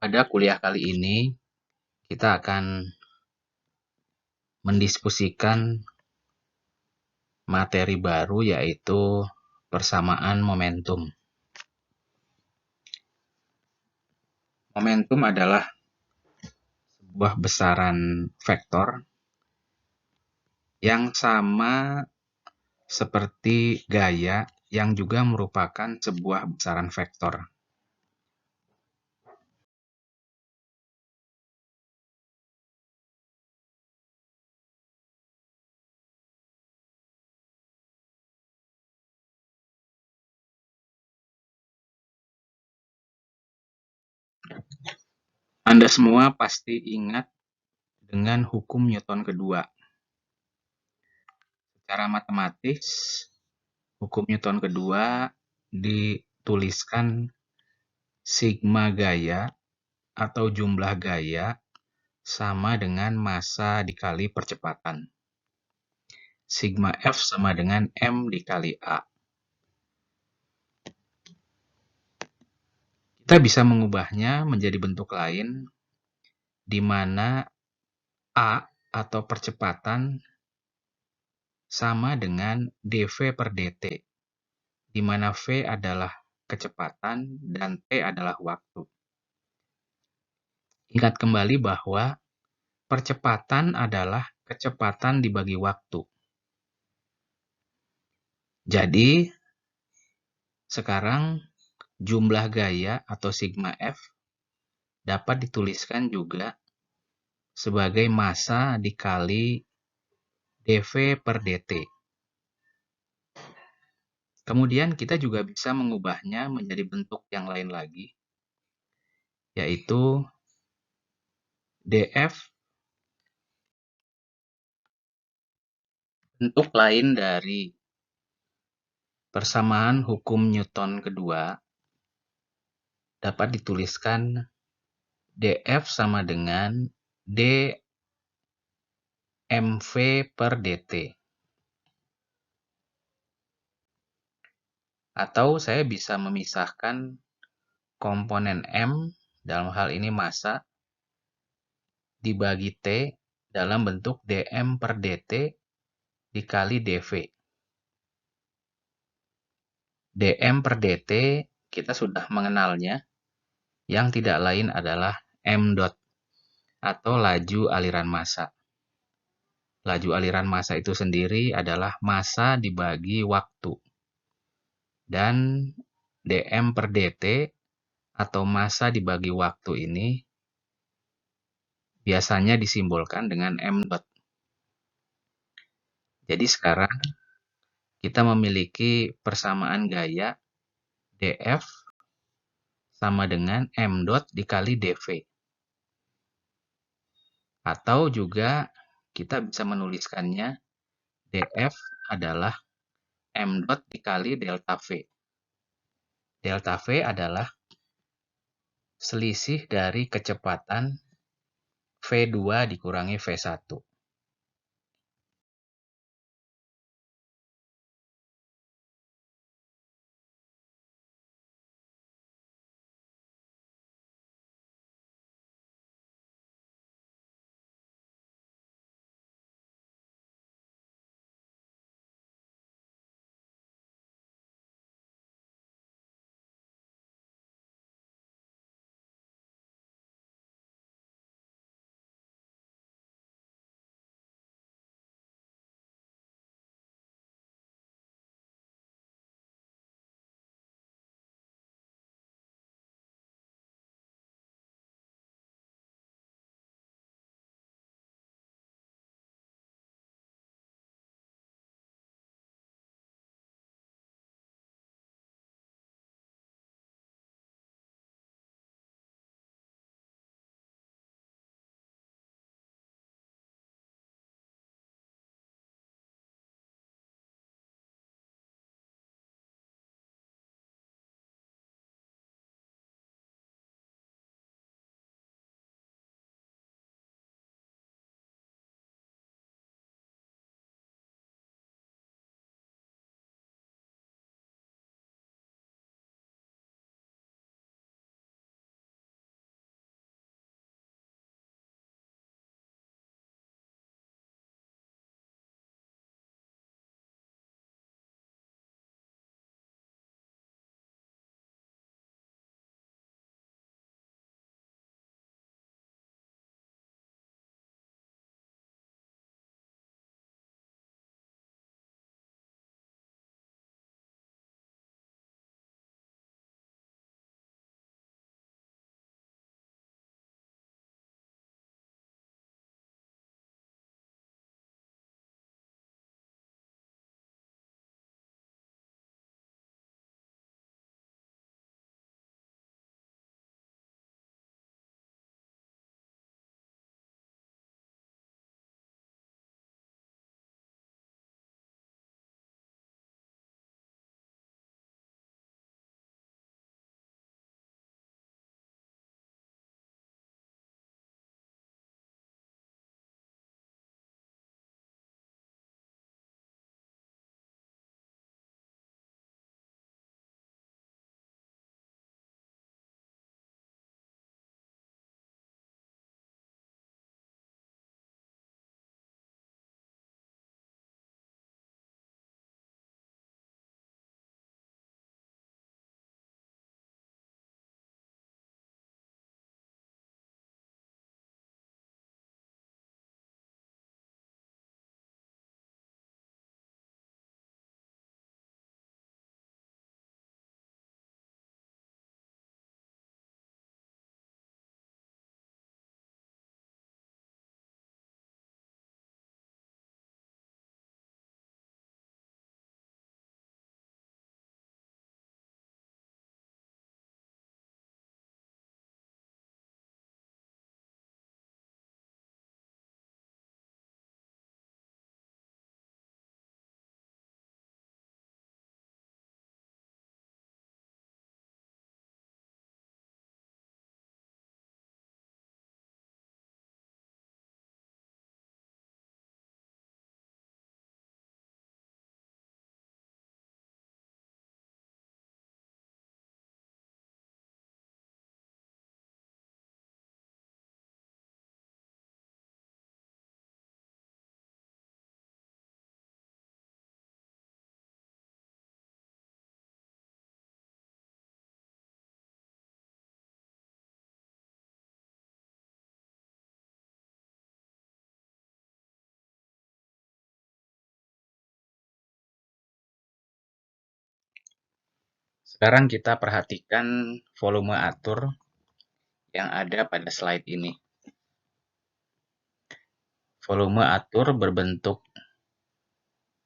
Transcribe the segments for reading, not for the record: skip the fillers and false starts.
Pada kuliah kali ini, kita akan mendiskusikan materi baru, yaitu persamaan momentum. Momentum adalah sebuah besaran vektor yang sama seperti gaya yang juga merupakan sebuah besaran vektor. Anda semua pasti ingat dengan hukum Newton kedua. Secara matematis, hukum Newton kedua dituliskan sigma gaya atau jumlah gaya sama dengan massa dikali percepatan. Sigma F sama dengan M dikali A. Kita bisa mengubahnya menjadi bentuk lain, di mana A atau percepatan sama dengan dV per dt, di mana V adalah kecepatan dan T adalah waktu. Ingat kembali bahwa percepatan adalah kecepatan dibagi waktu. Jadi, sekarang jumlah gaya atau sigma F dapat dituliskan juga sebagai massa dikali dV per dt. Kemudian kita juga bisa mengubahnya menjadi bentuk yang lain lagi, yaitu dF, bentuk lain dari persamaan hukum Newton kedua dapat dituliskan dF sama dengan dmv per dt. Atau saya bisa memisahkan komponen M, dalam hal ini massa, dibagi T dalam bentuk dm per dt dikali dv. dm per dt kita sudah mengenalnya, yang tidak lain adalah m dot atau laju aliran massa. Laju aliran massa itu sendiri adalah massa dibagi waktu. Dan dm per dt atau massa dibagi waktu ini biasanya disimbolkan dengan m dot. Jadi sekarang kita memiliki persamaan gaya dF sama dengan m dot dikali dv. Atau juga kita bisa menuliskannya dF adalah m dot dikali delta V. Delta V adalah selisih dari kecepatan V2 dikurangi V1. Sekarang kita perhatikan volume atur yang ada pada slide ini. Volume atur berbentuk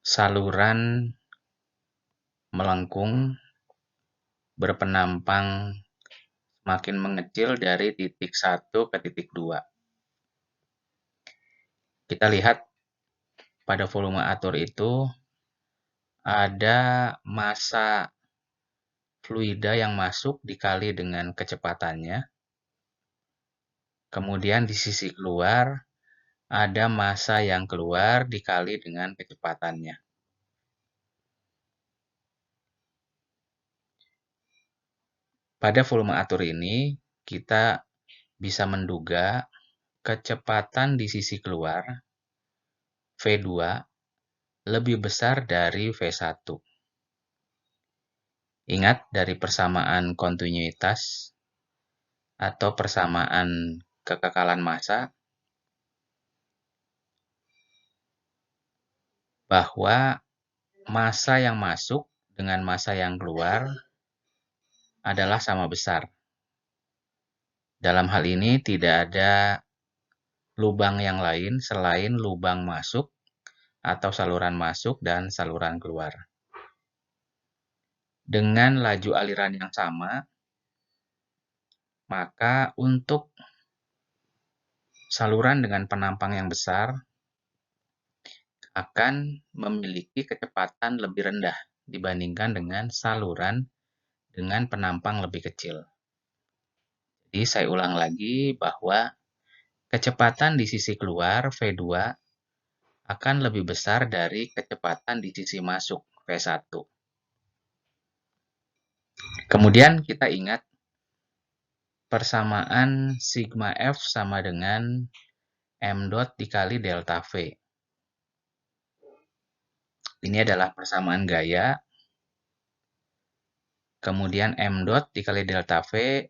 saluran melengkung berpenampang semakin mengecil dari titik 1 ke titik 2. Kita lihat pada volume atur itu ada massa fluida yang masuk dikali dengan kecepatannya. Kemudian di sisi keluar ada massa yang keluar dikali dengan kecepatannya. Pada volume atur ini kita bisa menduga kecepatan di sisi keluar V2 lebih besar dari V1. Ingat dari persamaan kontinuitas atau persamaan kekekalan massa bahwa massa yang masuk dengan massa yang keluar adalah sama besar. Dalam hal ini tidak ada lubang yang lain selain lubang masuk atau saluran masuk dan saluran keluar. Dengan laju aliran yang sama, maka untuk saluran dengan penampang yang besar akan memiliki kecepatan lebih rendah dibandingkan dengan saluran dengan penampang lebih kecil. Jadi saya ulang lagi bahwa kecepatan di sisi keluar V2 akan lebih besar dari kecepatan di sisi masuk V1. Kemudian kita ingat persamaan sigma F sama dengan M dot dikali delta V. Ini adalah persamaan gaya. Kemudian M dot dikali delta V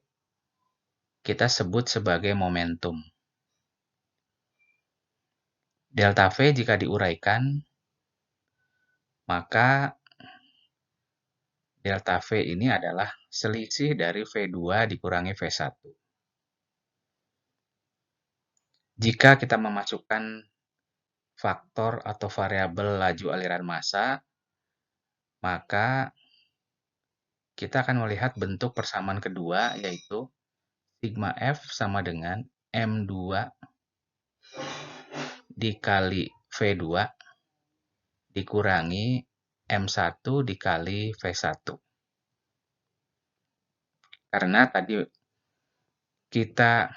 kita sebut sebagai momentum. Delta V jika diuraikan, maka delta V ini adalah selisih dari V2 dikurangi V1. Jika kita memasukkan faktor atau variabel laju aliran massa, maka kita akan melihat bentuk persamaan kedua, yaitu sigma F sama dengan M2 dikali V2 dikurangi M1 dikali V1. Karena tadi kita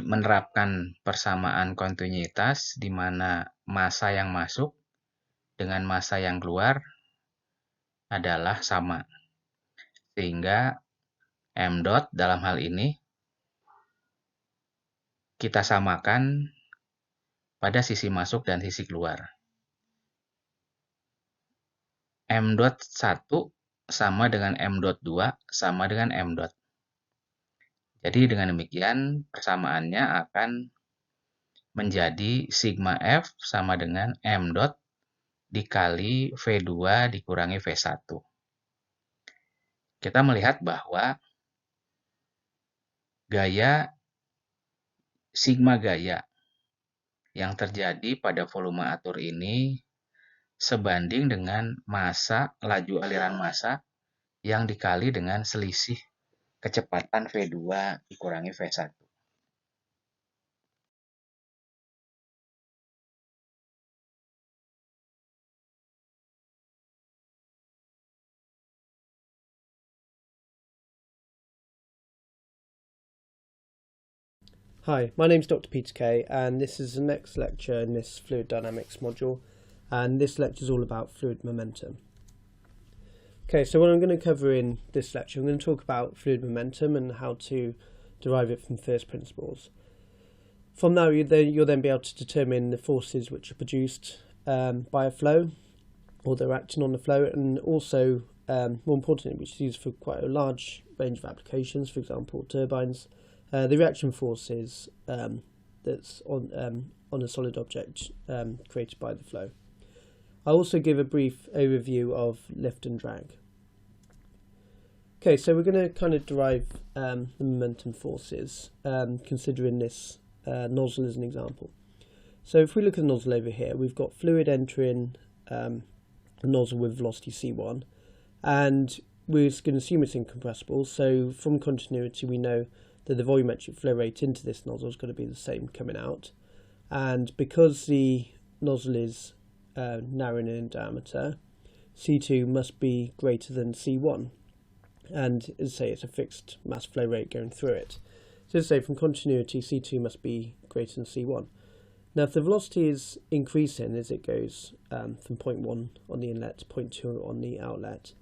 menerapkan persamaan kontinuitas di mana massa yang masuk dengan massa yang keluar adalah sama. Sehingga M dot dalam hal ini kita samakan pada sisi masuk dan sisi keluar. M dot 1 sama dengan M dot 2 sama dengan M dot. Jadi dengan demikian persamaannya akan menjadi sigma F sama dengan M dot dikali V2 dikurangi V1. Kita melihat bahwa sigma gaya yang terjadi pada volume atur ini sebanding dengan massa laju aliran massa yang dikali dengan selisih kecepatan V2 dikurangi V1. Hi, my name is Dr. Peter Kay, and this is the next lecture in this fluid dynamics module, and this lecture is all about fluid momentum. Okay, so what I'm going to cover in this lecture, I'm going to talk about fluid momentum and how to derive it from first principles. From that, you'll then be able to determine the forces which are produced by a flow, or they're acting on the flow, and also, more importantly, which is used for quite a large range of applications, for example, turbines, the reaction forces that's on a solid object created by the flow. I'll also give a brief overview of lift and drag. Okay, so we're going to kind of derive the momentum forces, considering this nozzle as an example. So if we look at the nozzle over here, we've got fluid entering the nozzle with velocity c1, and we're going to assume it's incompressible. So from continuity, we know that the volumetric flow rate into this nozzle is going to be the same coming out. And because the nozzle is narrowing in diameter, C2 must be greater than C1. And as I say, it's a fixed mass flow rate going through it. So as I say, from continuity, C2 must be greater than C1. Now, if the velocity is increasing as it goes from point 1 on the inlet to point 2 on the outlet,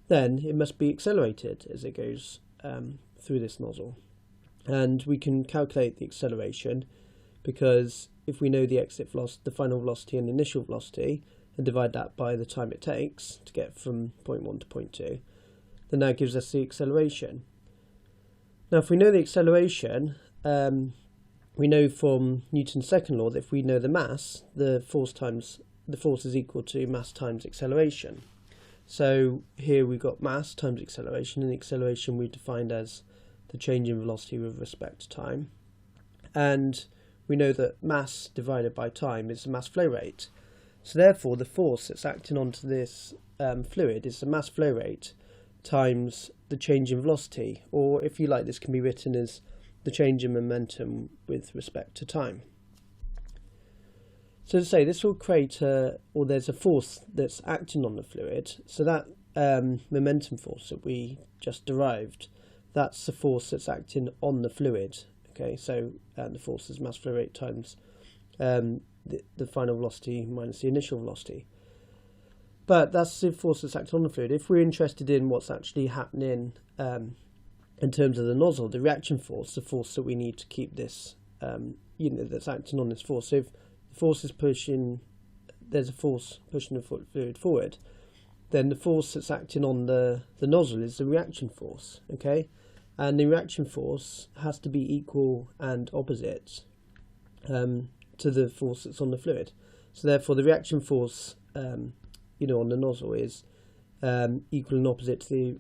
then it must be accelerated as it goes through this nozzle. And we can calculate the acceleration, because if we know the exit velocity, the final velocity and the initial velocity, and divide that by the time it takes to get from point 1 to point 2, then that gives us the acceleration. Now, if we know the acceleration, we know from Newton's second law that if we know the mass, the force is equal to mass times acceleration. So here we've got mass times acceleration, and the acceleration we defined as the change in velocity with respect to time. And we know that mass divided by time is the mass flow rate. So therefore, the force that's acting onto this fluid is the mass flow rate times the change in velocity, or if you like, this can be written as the change in momentum with respect to time. So to say, this will create there's a force that's acting on the fluid. So that momentum force that we just derived, that's the force that's acting on the fluid. Okay, so the force is mass flow rate times the final velocity minus the initial velocity. But that's the force that's acting on the fluid. If we're interested in what's actually happening in terms of the nozzle, the reaction force, the force that we need to keep this, that's acting on this force. So if the force is pushing, there's a force pushing the fluid forward, then the force that's acting on the nozzle is the reaction force, okay? And the reaction force has to be equal and opposite to the force that's on the fluid. So therefore, the reaction force, on the nozzle is equal and opposite to the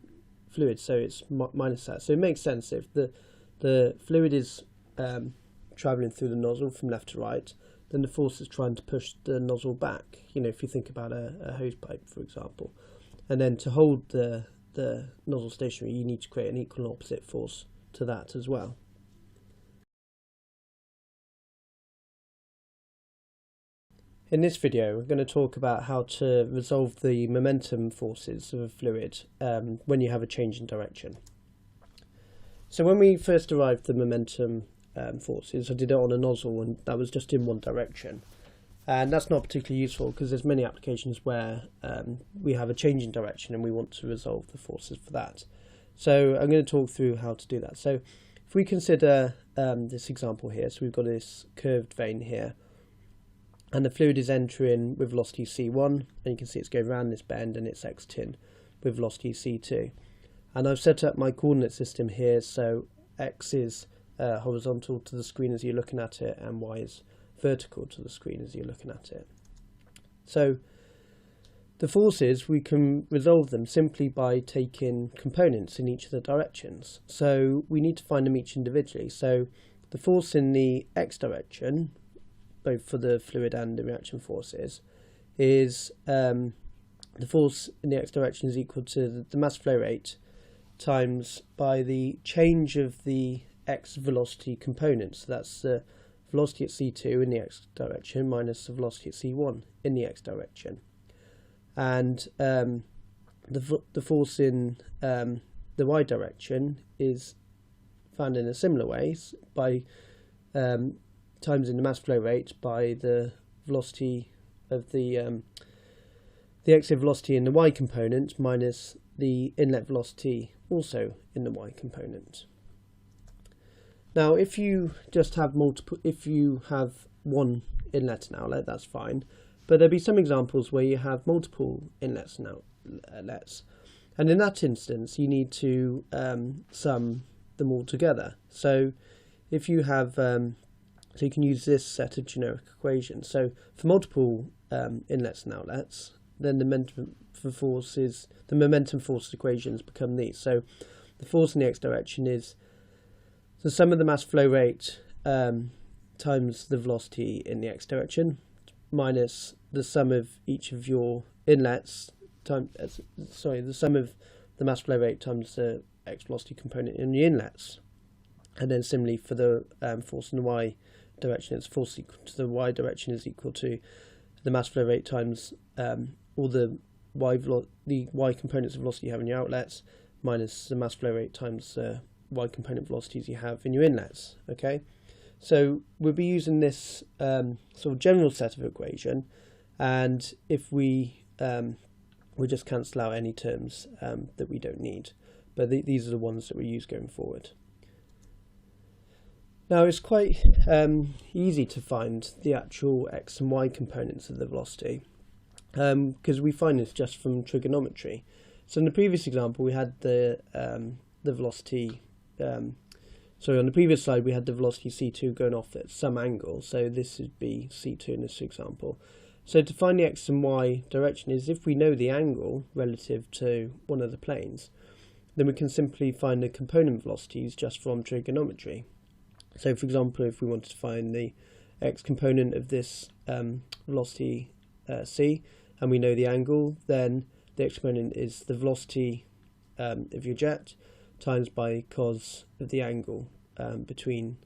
fluid, so it's minus that. So it makes sense if the fluid is travelling through the nozzle from left to right, then the force is trying to push the nozzle back. If you think about a hose pipe, for example, and then to hold the nozzle stationary, you need to create an equal and opposite force to that as well. In this video, we're going to talk about how to resolve the momentum forces of a fluid when you have a change in direction. So when we first derived the momentum forces, I did it on a nozzle, and that was just in one direction. And that's not particularly useful because there's many applications where we have a change in direction and we want to resolve the forces for that. So I'm going to talk through how to do that. So if we consider this example here, so we've got this curved vein here, and the fluid is entering with velocity c1, and you can see it's going around this bend, and it's exiting with velocity c2. And I've set up my coordinate system here, so x is horizontal to the screen as you're looking at it, and y is vertical to the screen as you're looking at it. So the forces, we can resolve them simply by taking components in each of the directions. So we need to find them each individually. So the force in the x direction, both for the fluid and the reaction forces, is the force in the x direction is equal to the mass flow rate times by the change of the x velocity components. So that's the velocity at c2 in the x direction minus the velocity at c1 in the x direction. And the force in the y direction is found in a similar way by times in the mass flow rate by the velocity of the exit velocity in the y component minus the inlet velocity also in the y component. Now, if you just have if you have one inlet and outlet, that's fine. But there'll be some examples where you have multiple inlets and outlets, and in that instance, you need to sum them all together. So, if you have so you can use this set of generic equations. So for multiple inlets and outlets, then the momentum force equations become these. So the force in the x direction is the sum of the mass flow rate times the velocity in the x direction minus the sum of each of your inlets the sum of the mass flow rate times the x velocity component in the inlets. And then similarly for the force in the y direction, it's force equal to the y direction is equal to the mass flow rate times all the y components of velocity you have in your outlets minus the mass flow rate times y component velocities you have in your inlets. Okay, so we'll be using this sort of general set of equation, and if we'll just cancel out any terms that we don't need, but these are the ones that we use going forward. Now it's quite easy to find the actual x and y components of the velocity because we find this just from trigonometry. So in the previous example we had the velocity, on the previous slide we had the velocity c2 going off at some angle, so this would be c2 in this example. So to find the x and y direction is if we know the angle relative to one of the planes, then we can simply find the component velocities just from trigonometry. So for example, if we wanted to find the x component of this velocity c, and we know the angle, then the x component is the velocity of your jet times by cos of the angle between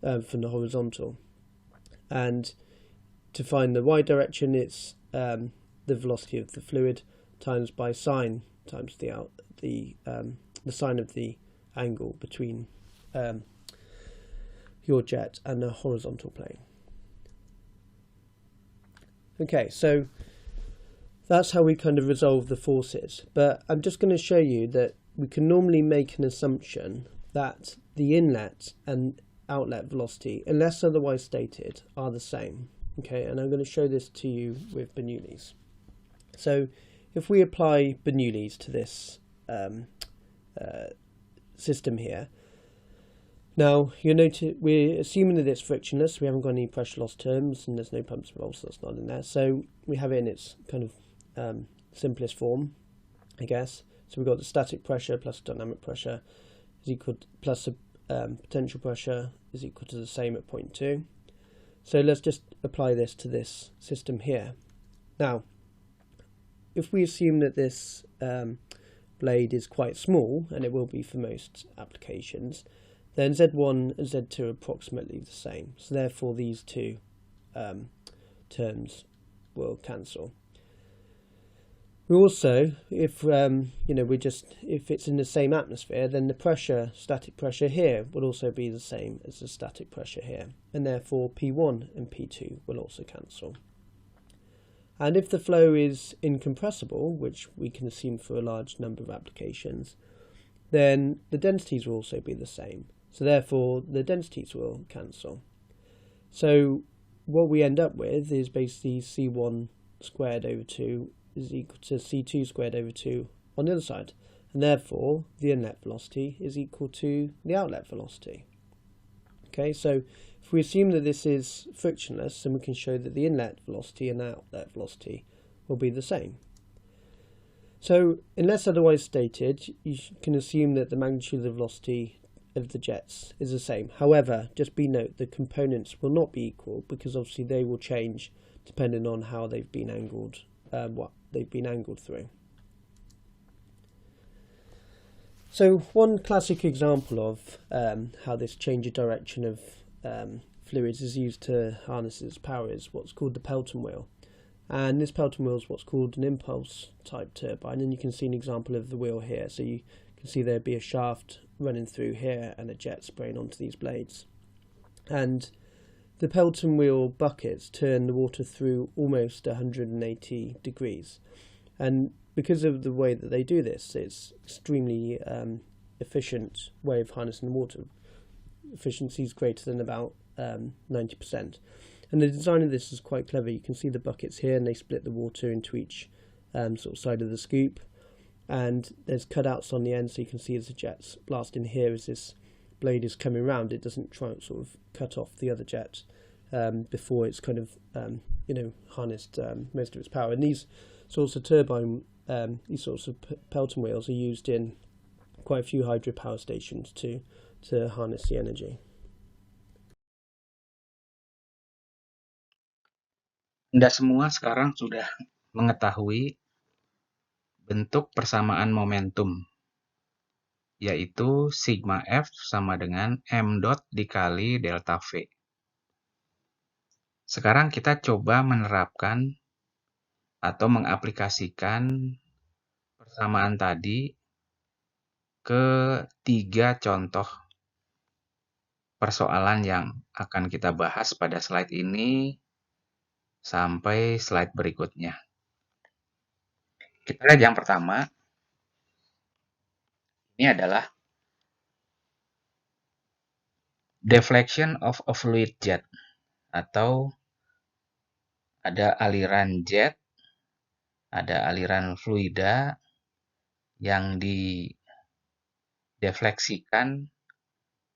from the horizontal. And to find the y direction, it's the velocity of the fluid times by sine times the sine of the angle between your jet and the horizontal plane. Okay, so that's how we kind of resolve the forces, but I'm just going to show you that we can normally make an assumption that the inlet and outlet velocity, unless otherwise stated, are the same. Okay, and I'm going to show this to you with Bernoulli's. So if we apply Bernoulli's to this system here, now you'll notice we're assuming that it's frictionless, we haven't got any pressure loss terms and there's no pumps involved, so that's not in there. So we have it in its kind of simplest form, I guess. So we've got the static pressure plus dynamic pressure is equal to, plus potential pressure is equal to the same at point 2. So let's just apply this to this system here. Now, if we assume that this blade is quite small, and it will be for most applications, then Z1 and Z2 are approximately the same. So therefore these two terms will cancel. We also, if if it's in the same atmosphere, then the pressure, static pressure here, will also be the same as the static pressure here, and therefore P1 and P2 will also cancel. And if the flow is incompressible, which we can assume for a large number of applications, then the densities will also be the same. So therefore the densities will cancel. So what we end up with is basically C1 squared over 2 is equal to C2 squared over 2 on the other side, and therefore the inlet velocity is equal to the outlet velocity. Okay, so if we assume that this is frictionless, then we can show that the inlet velocity and outlet velocity will be the same. So unless otherwise stated, you can assume that the magnitude of the velocity of the jets is the same. However, just be note the components will not be equal, because obviously they will change depending on how they've been angled, what they've been angled through. So one classic example of how this change of direction of fluids is used to harness its power is what's called the Pelton wheel. And this Pelton wheel is what's called an impulse type turbine, and you can see an example of the wheel here. So you can see there'd be a shaft running through here and a jet spraying onto these blades. And the Pelton wheel buckets turn the water through almost 180 degrees. And because of the way that they do this, it's extremely efficient way of harnessing the water. Efficiency is greater than about 90%. And the design of this is quite clever. You can see the buckets here, and they split the water into each sort of side of the scoop. And there's cutouts on the end, so you can see as the jet's blasting here, as this blade is coming round, it doesn't try and sort of cut off the other jet before it's kind of harnessed most of its power. And these sorts of these sorts of Pelton wheels are used in quite a few hydropower stations to harness the energy. Anda semua sekarang sudah mengetahui bentuk persamaan momentum, yaitu sigma F sama dengan m dot dikali delta V. Sekarang kita coba menerapkan atau mengaplikasikan persamaan tadi ke 3 contoh persoalan yang akan kita bahas pada slide ini sampai slide berikutnya. Kita lihat yang pertama, ini adalah deflection of a fluid jet, atau ada aliran jet, ada aliran fluida yang didefleksikan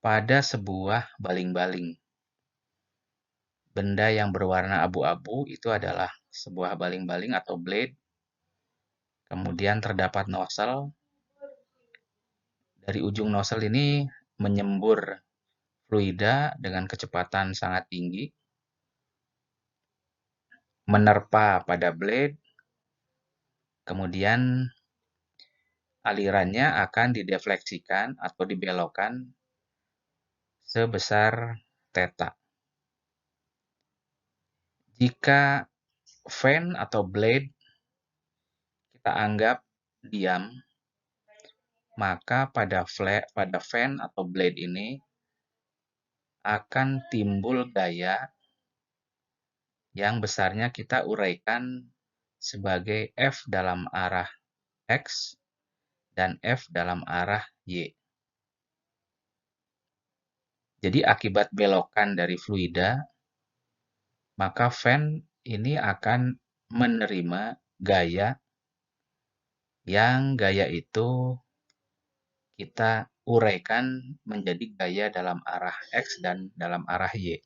pada sebuah baling-baling. Benda yang berwarna abu-abu itu adalah sebuah baling-baling atau blade. Kemudian terdapat nozzle. Dari ujung nozzle ini menyembur fluida dengan kecepatan sangat tinggi, menerpa pada blade, kemudian alirannya akan didefleksikan atau dibelokkan sebesar theta. Jika fan atau blade kita anggap diam, maka pada fan atau blade ini akan timbul gaya yang besarnya kita uraikan sebagai F dalam arah X dan F dalam arah Y. Jadi akibat belokan dari fluida, maka fan ini akan menerima gaya yang gaya itu kita uraikan menjadi gaya dalam arah X dan dalam arah Y.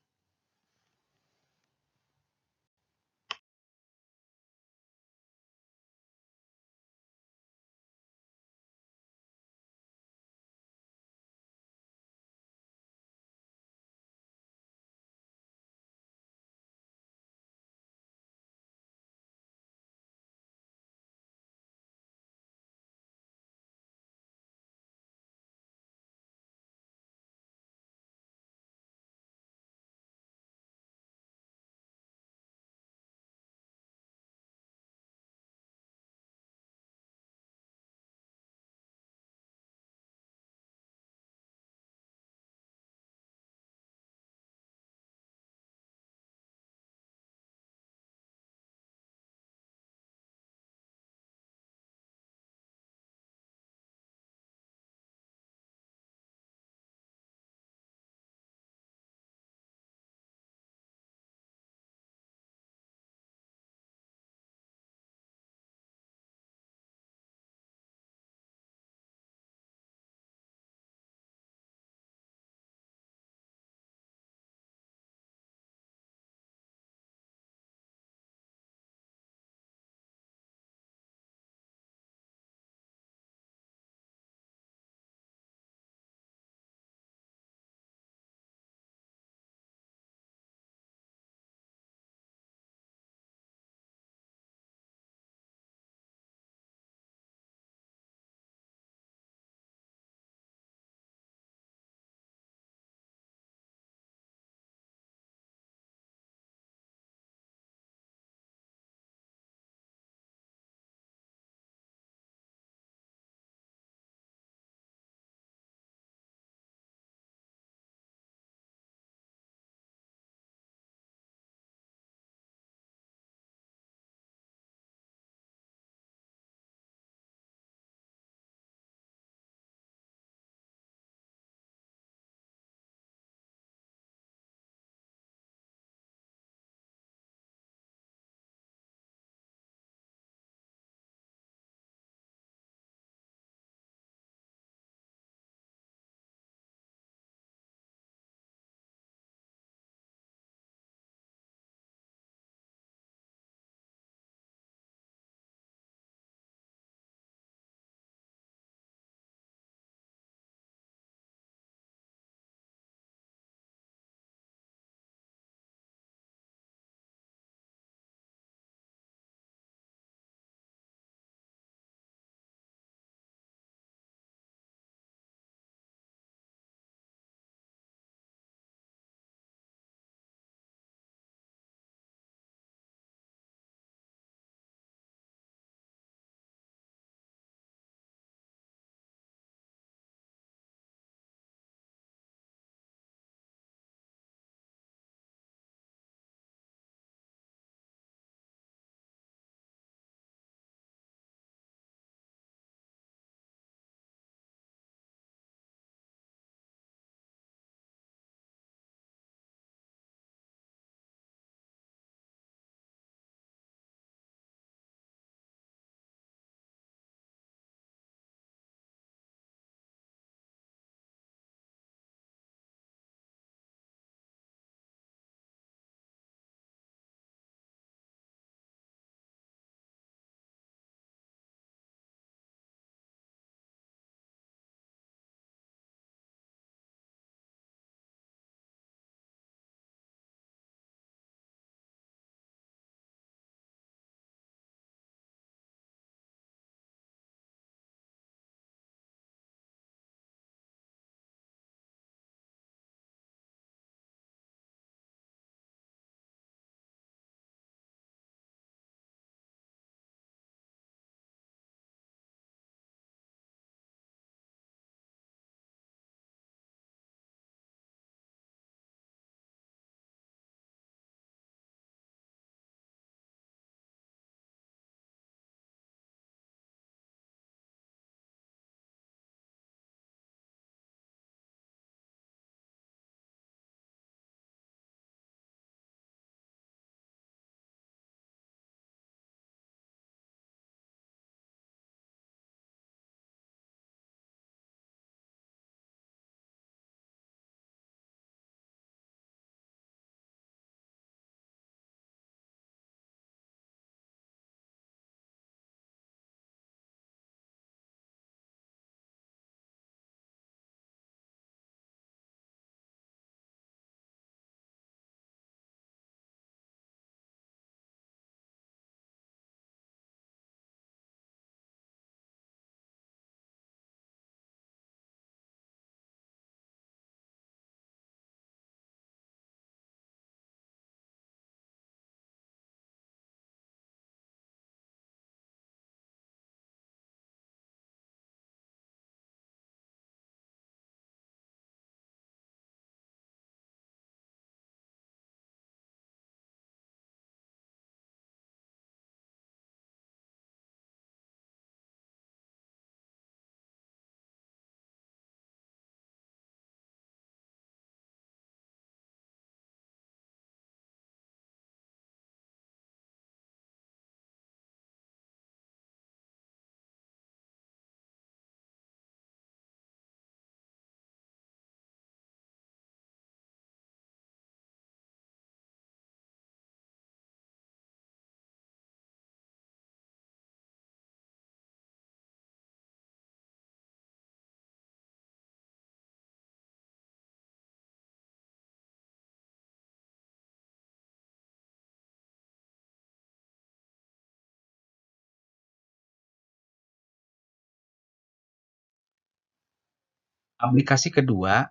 Aplikasi kedua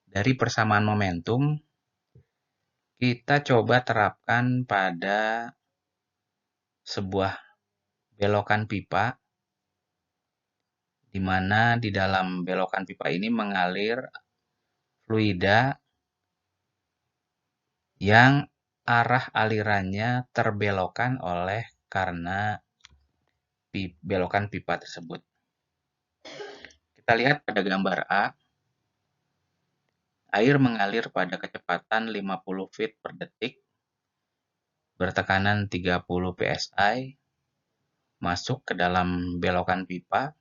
dari persamaan momentum kita coba terapkan pada sebuah belokan pipa, di mana di dalam belokan pipa ini mengalir fluida yang arah alirannya terbelokkan oleh karena belokan pipa tersebut. Kita lihat pada gambar A, air mengalir pada kecepatan 50 feet per detik, bertekanan 30 psi, masuk ke dalam belokan pipa,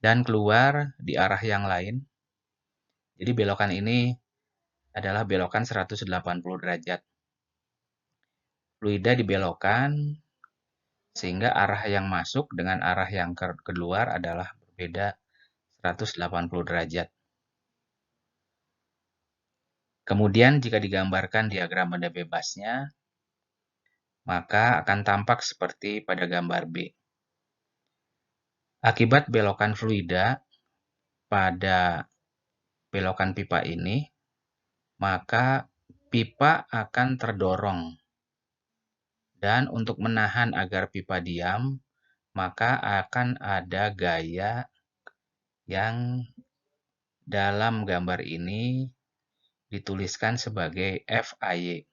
dan keluar di arah yang lain. Jadi belokan ini adalah belokan 180 derajat. Fluida dibelokkan sehingga arah yang masuk dengan arah yang keluar adalah berbeda 180 derajat. Kemudian jika digambarkan diagram benda bebasnya, maka akan tampak seperti pada gambar B. Akibat belokan fluida pada belokan pipa ini, maka pipa akan terdorong. Dan untuk menahan agar pipa diam, maka akan ada gaya yang dalam gambar ini dituliskan sebagai FAY.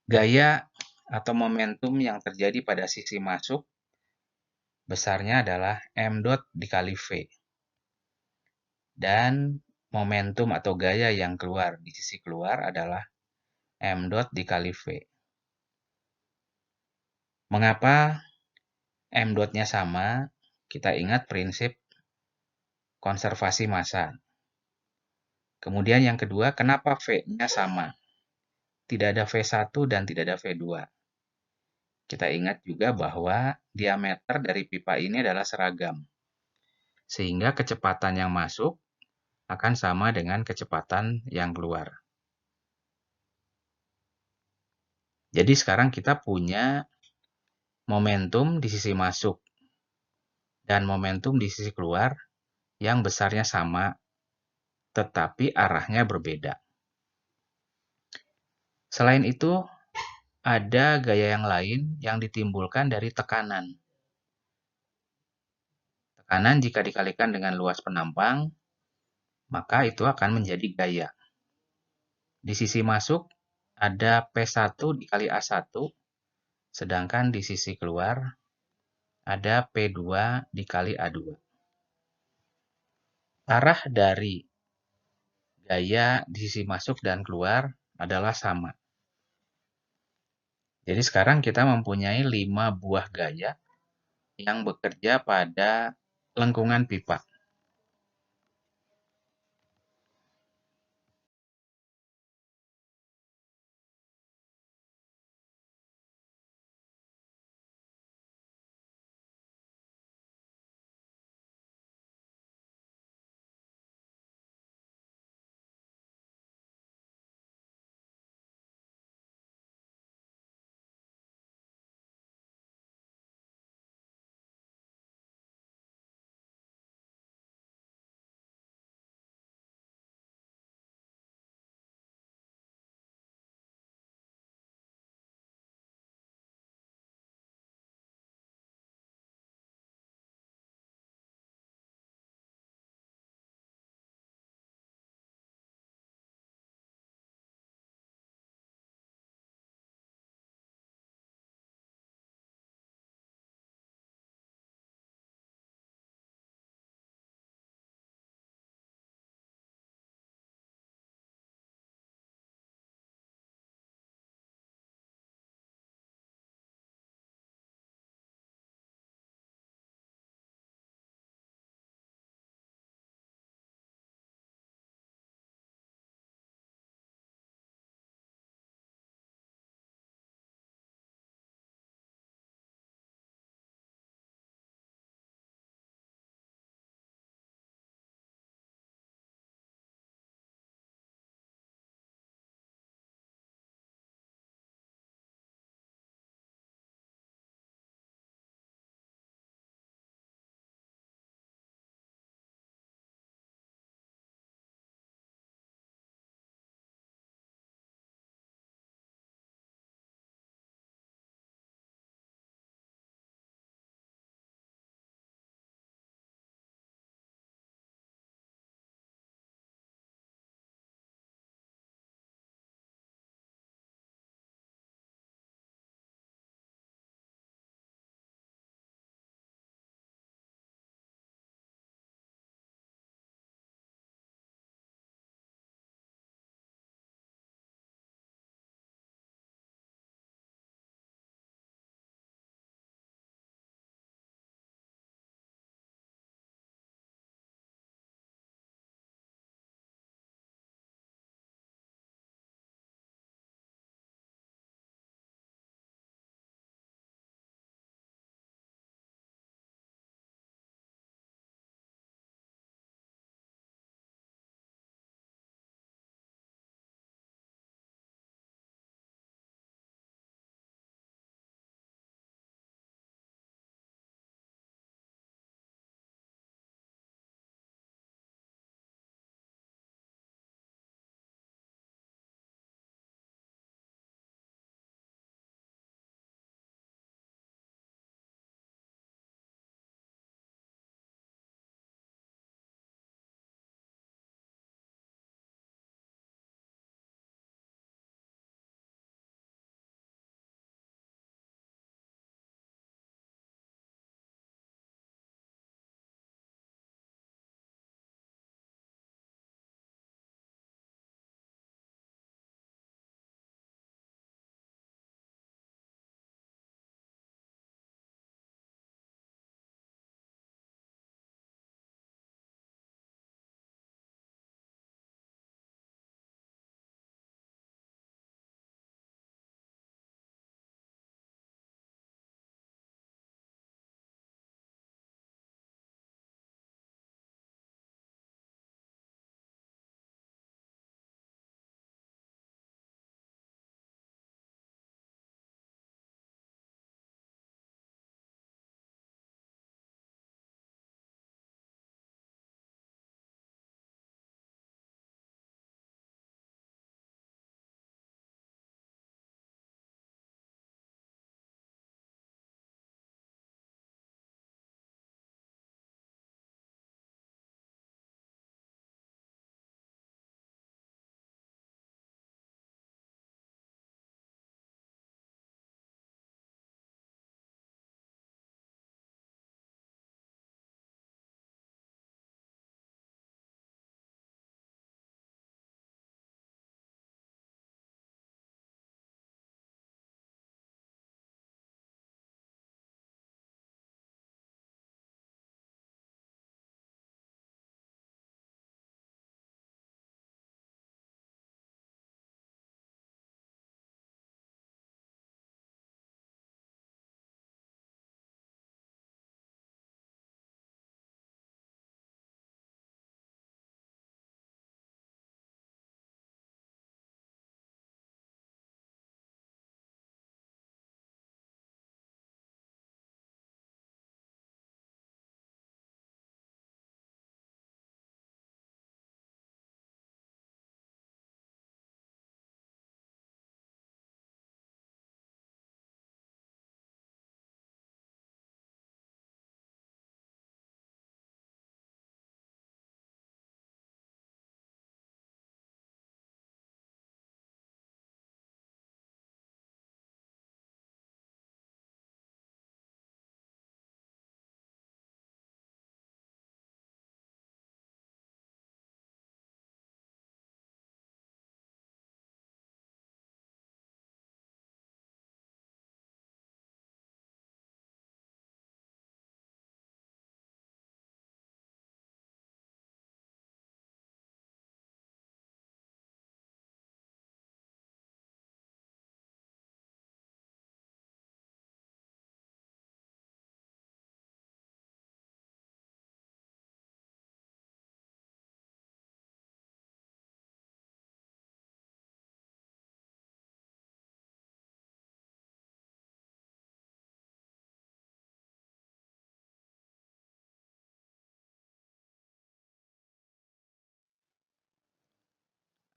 Gaya atau momentum yang terjadi pada sisi masuk besarnya adalah M dot dikali V. Dan momentum atau gaya yang keluar di sisi keluar adalah M dot dikali V. Mengapa M dot-nya sama? Kita ingat prinsip konservasi massa. Kemudian yang kedua, kenapa V-nya sama? Tidak ada V1 dan tidak ada V2. Kita ingat juga bahwa diameter dari pipa ini adalah seragam. Sehingga kecepatan yang masuk akan sama dengan kecepatan yang keluar. Jadi sekarang kita punya momentum di sisi masuk dan momentum di sisi keluar yang besarnya sama, tetapi arahnya berbeda. Selain itu, ada gaya yang lain yang ditimbulkan dari tekanan. Tekanan jika dikalikan dengan luas penampang, maka itu akan menjadi gaya. Di sisi masuk ada P1 dikali A1, sedangkan di sisi keluar ada P2 dikali A2. Arah dari gaya di sisi masuk dan keluar adalah sama. Jadi sekarang kita mempunyai 5 buah gaya yang bekerja pada lengkungan pipa.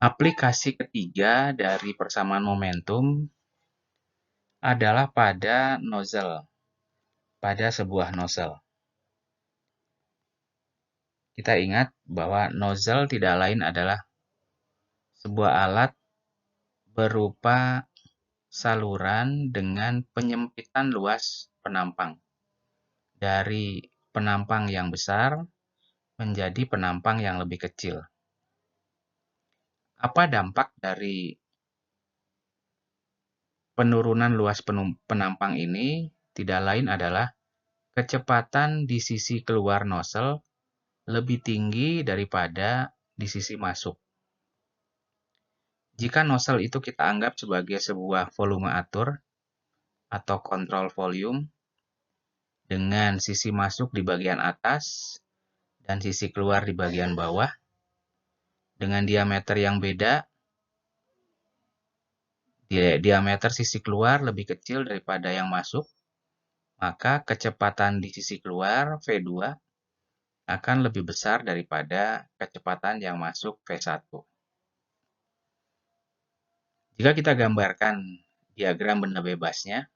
Aplikasi ketiga dari persamaan momentum adalah pada nozzle, pada sebuah nozzle. Kita ingat bahwa nozzle tidak lain adalah sebuah alat berupa saluran dengan penyempitan luas penampang. Dari penampang yang besar menjadi penampang yang lebih kecil. Apa dampak dari penurunan luas penampang ini? Tidak lain adalah kecepatan di sisi keluar nozzle lebih tinggi daripada di sisi masuk. Jika nozzle itu kita anggap sebagai sebuah volume atur atau kontrol volume dengan sisi masuk di bagian atas dan sisi keluar di bagian bawah dengan diameter yang beda, diameter sisi keluar lebih kecil daripada yang masuk, maka kecepatan di sisi keluar V2 akan lebih besar daripada kecepatan yang masuk V1. Jika kita gambarkan diagram benda bebasnya,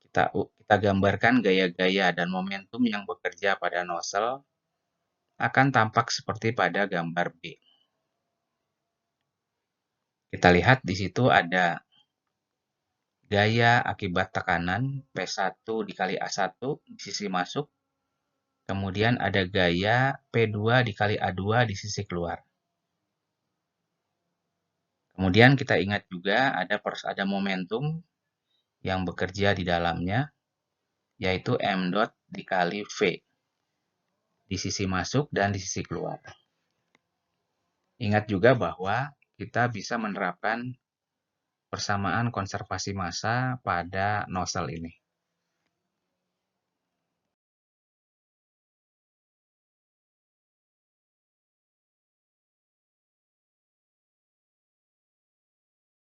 kita gambarkan gaya-gaya dan momentum yang bekerja pada nozzle akan tampak seperti pada gambar B. Kita lihat di situ ada gaya akibat tekanan P1 dikali A1 di sisi masuk, kemudian ada gaya P2 dikali A2 di sisi keluar. Kemudian kita ingat juga ada momentum yang bekerja di dalamnya, yaitu M dot dikali V di sisi masuk dan di sisi keluar. Ingat juga bahwa kita bisa menerapkan persamaan konservasi massa pada nozzle ini.